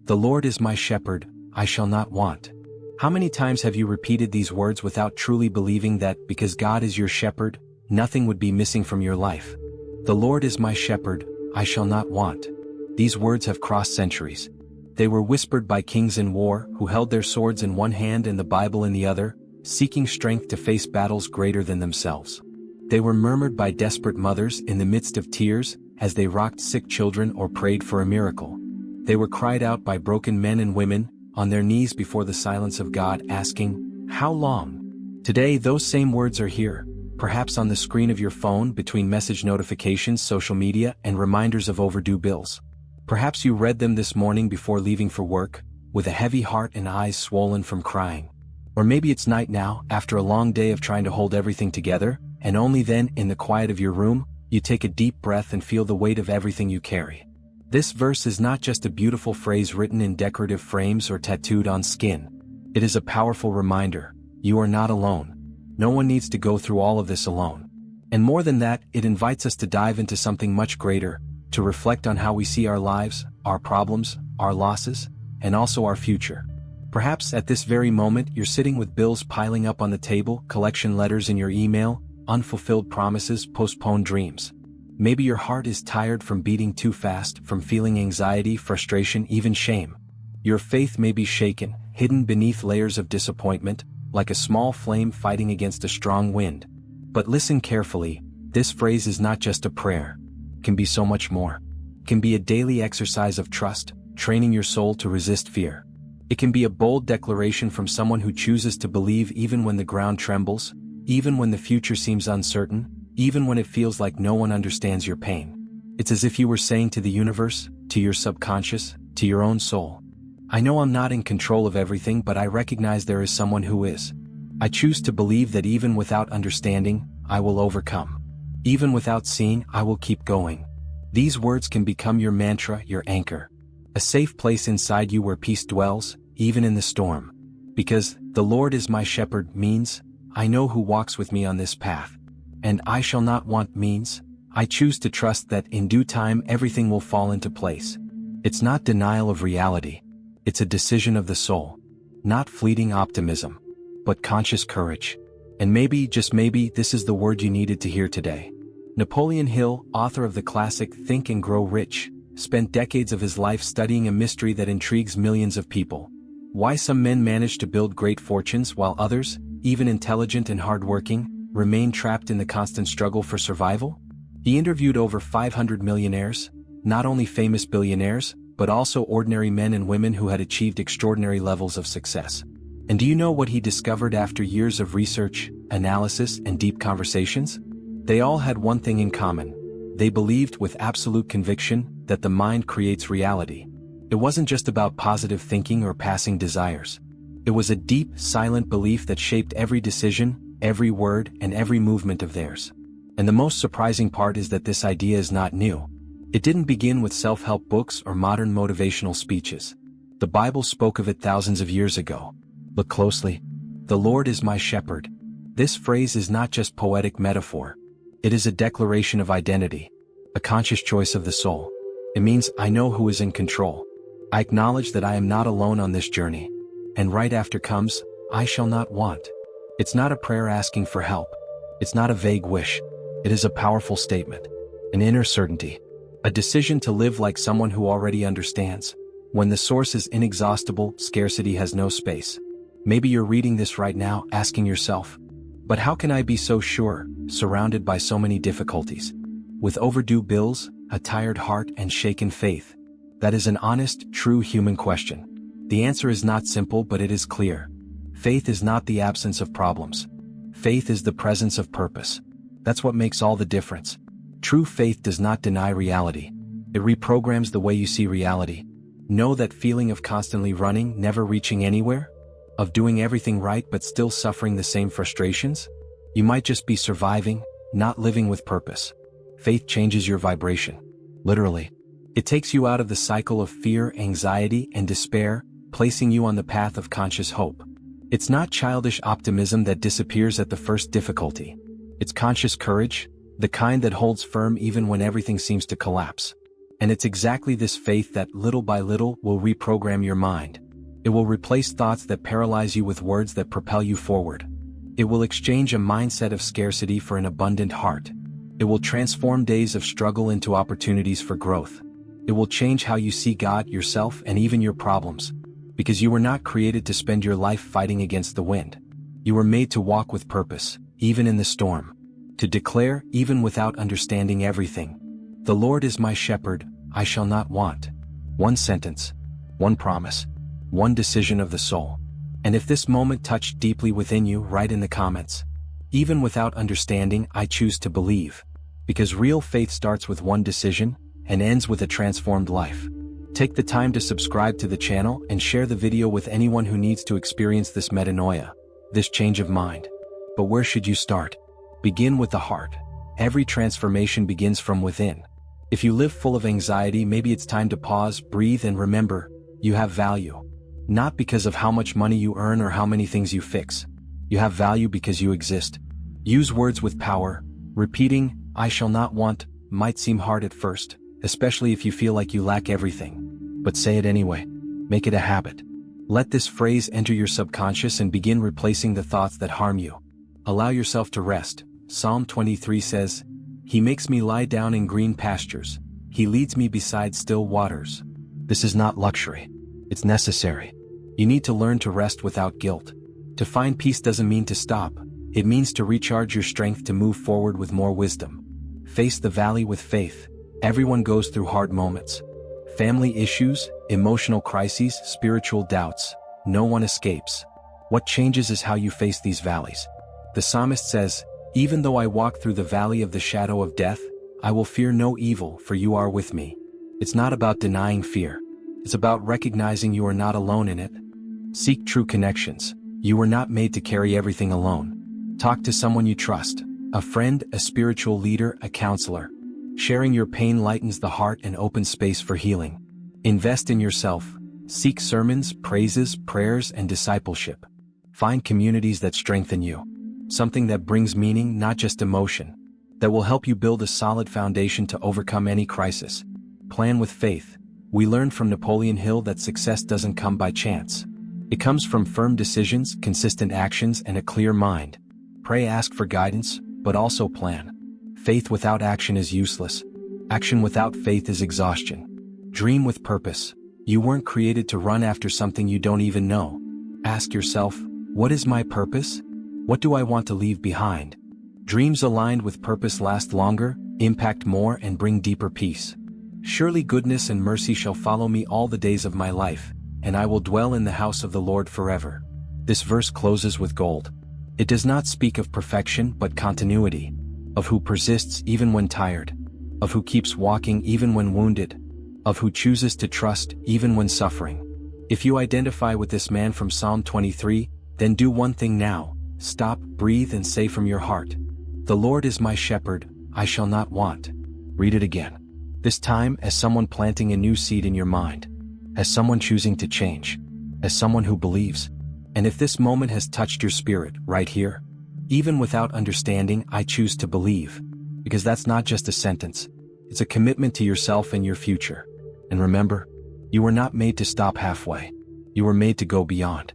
The Lord is my shepherd, I shall not want. How many times have you repeated these words without truly believing that because God is your shepherd, nothing would be missing from your life? The Lord is my shepherd, I shall not want. These words have crossed centuries. They were whispered by kings in war who held their swords in one hand and the Bible in the other, seeking strength to face battles greater than themselves. They were murmured by desperate mothers in the midst of tears as they rocked sick children or prayed for a miracle. They were cried out by broken men and women, on their knees before the silence of God, asking, "How long?" Today those same words are here, perhaps on the screen of your phone between message notifications, social media, and reminders of overdue bills. Perhaps you read them this morning before leaving for work, with a heavy heart and eyes swollen from crying. Or maybe it's night now, after a long day of trying to hold everything together, and only then, in the quiet of your room, you take a deep breath and feel the weight of everything you carry. This verse is not just a beautiful phrase written in decorative frames or tattooed on skin. It is a powerful reminder: you are not alone. No one needs to go through all of this alone. And more than that, it invites us to dive into something much greater, to reflect on how we see our lives, our problems, our losses, and also our future. Perhaps at this very moment you're sitting with bills piling up on the table, collection letters in your email, unfulfilled promises, postponed dreams. Maybe your heart is tired from beating too fast, from feeling anxiety, frustration, even shame. Your faith may be shaken, hidden beneath layers of disappointment, like a small flame fighting against a strong wind. But listen carefully, this phrase is not just a prayer. It can be so much more. It can be a daily exercise of trust, training your soul to resist fear. It can be a bold declaration from someone who chooses to believe even when the ground trembles, even when the future seems uncertain, even when it feels like no one understands your pain. It's as if you were saying to the universe, to your subconscious, to your own soul, "I know I'm not in control of everything, but I recognize there is someone who is. I choose to believe that even without understanding, I will overcome. Even without seeing, I will keep going." These words can become your mantra, your anchor. A safe place inside you where peace dwells, even in the storm. Because, "The Lord is my shepherd" means, I know who walks with me on this path. And "I shall not want" means, I choose to trust that in due time everything will fall into place. It's not denial of reality. It's a decision of the soul. Not fleeting optimism, but conscious courage. And maybe, just maybe, this is the word you needed to hear today. Napoleon Hill, author of the classic Think and Grow Rich, spent decades of his life studying a mystery that intrigues millions of people. Why some men manage to build great fortunes while others, even intelligent and hardworking, remain trapped in the constant struggle for survival? He interviewed over 500 millionaires, not only famous billionaires, but also ordinary men and women who had achieved extraordinary levels of success. And do you know what he discovered after years of research, analysis, and deep conversations? They all had one thing in common. They believed with absolute conviction that the mind creates reality. It wasn't just about positive thinking or passing desires. It was a deep, silent belief that shaped every decision, every word, and every movement of theirs. And the most surprising part is that this idea is not new. It didn't begin with self-help books or modern motivational speeches. The Bible spoke of it thousands of years ago. Look closely. "The Lord is my shepherd." This phrase is not just poetic metaphor. It is a declaration of identity, a conscious choice of the soul. It means I know who is in control. I acknowledge that I am not alone on this journey. And right after comes, "I shall not want." It's not a prayer asking for help. It's not a vague wish. It is a powerful statement, an inner certainty, a decision to live like someone who already understands. When the source is inexhaustible, scarcity has no space. Maybe you're reading this right now, asking yourself, "But how can I be so sure, surrounded by so many difficulties? With overdue bills, a tired heart, and shaken faith?" That is an honest, true human question. The answer is not simple, but it is clear. Faith is not the absence of problems. Faith is the presence of purpose. That's what makes all the difference. True faith does not deny reality. It reprograms the way you see reality. Know that feeling of constantly running, never reaching anywhere? Of doing everything right but still suffering the same frustrations? You might just be surviving, not living with purpose. Faith changes your vibration. Literally. It takes you out of the cycle of fear, anxiety, and despair, placing you on the path of conscious hope. It's not childish optimism that disappears at the first difficulty. It's conscious courage, the kind that holds firm even when everything seems to collapse. And it's exactly this faith that, little by little, will reprogram your mind. It will replace thoughts that paralyze you with words that propel you forward. It will exchange a mindset of scarcity for an abundant heart. It will transform days of struggle into opportunities for growth. It will change how you see God, yourself, and even your problems. Because you were not created to spend your life fighting against the wind. You were made to walk with purpose, even in the storm. To declare, even without understanding everything, "The Lord is my shepherd, I shall not want." One sentence, one promise, one decision of the soul. And if this moment touched deeply within you, write in the comments, "Even without understanding, I choose to believe." Because real faith starts with one decision and ends with a transformed life. Take the time to subscribe to the channel and share the video with anyone who needs to experience this metanoia, this change of mind. But where should you start? Begin with the heart. Every transformation begins from within. If you live full of anxiety, maybe it's time to pause, breathe, and remember, you have value. Not because of how much money you earn or how many things you fix. You have value because you exist. Use words with power. Repeating, "I shall not want," might seem hard at first, especially if you feel like you lack everything. But say it anyway. Make it a habit. Let this phrase enter your subconscious and begin replacing the thoughts that harm you. Allow yourself to rest. Psalm 23 says, "He makes me lie down in green pastures. He leads me beside still waters." This is not luxury. It's necessary. You need to learn to rest without guilt. To find peace doesn't mean to stop. It means to recharge your strength to move forward with more wisdom. Face the valley with faith. Everyone goes through hard moments. Family issues, emotional crises, spiritual doubts. No one escapes. What changes is how you face these valleys. The psalmist says, "Even though I walk through the valley of the shadow of death, I will fear no evil, for you are with me." It's not about denying fear. It's about recognizing you are not alone in it. Seek true connections. You were not made to carry everything alone. Talk to someone you trust. A friend, a spiritual leader, a counselor. Sharing your pain lightens the heart and opens space for healing. Invest in yourself. Seek sermons, praises, prayers, and discipleship. Find communities that strengthen you. Something that brings meaning, not just emotion. That will help you build a solid foundation to overcome any crisis. Plan with faith. We learned from Napoleon Hill that success doesn't come by chance. It comes from firm decisions, consistent actions, and a clear mind. Pray, ask for guidance, but also plan. Faith without action is useless. Action without faith is exhaustion. Dream with purpose. You weren't created to run after something you don't even know. Ask yourself, what is my purpose? What do I want to leave behind? Dreams aligned with purpose last longer, impact more, and bring deeper peace. Surely goodness and mercy shall follow me all the days of my life, and I will dwell in the house of the Lord forever. This verse closes with gold. It does not speak of perfection but continuity. Of who persists even when tired. Of who keeps walking even when wounded. Of who chooses to trust even when suffering. If you identify with this man from Psalm 23, then do one thing now. Stop, breathe, and say from your heart, "The Lord is my shepherd, I shall not want." Read it again. This time as someone planting a new seed in your mind. As someone choosing to change. As someone who believes. And if this moment has touched your spirit, right here, even without understanding, I choose to believe. Because that's not just a sentence. It's a commitment to yourself and your future. And remember, you were not made to stop halfway. You were made to go beyond.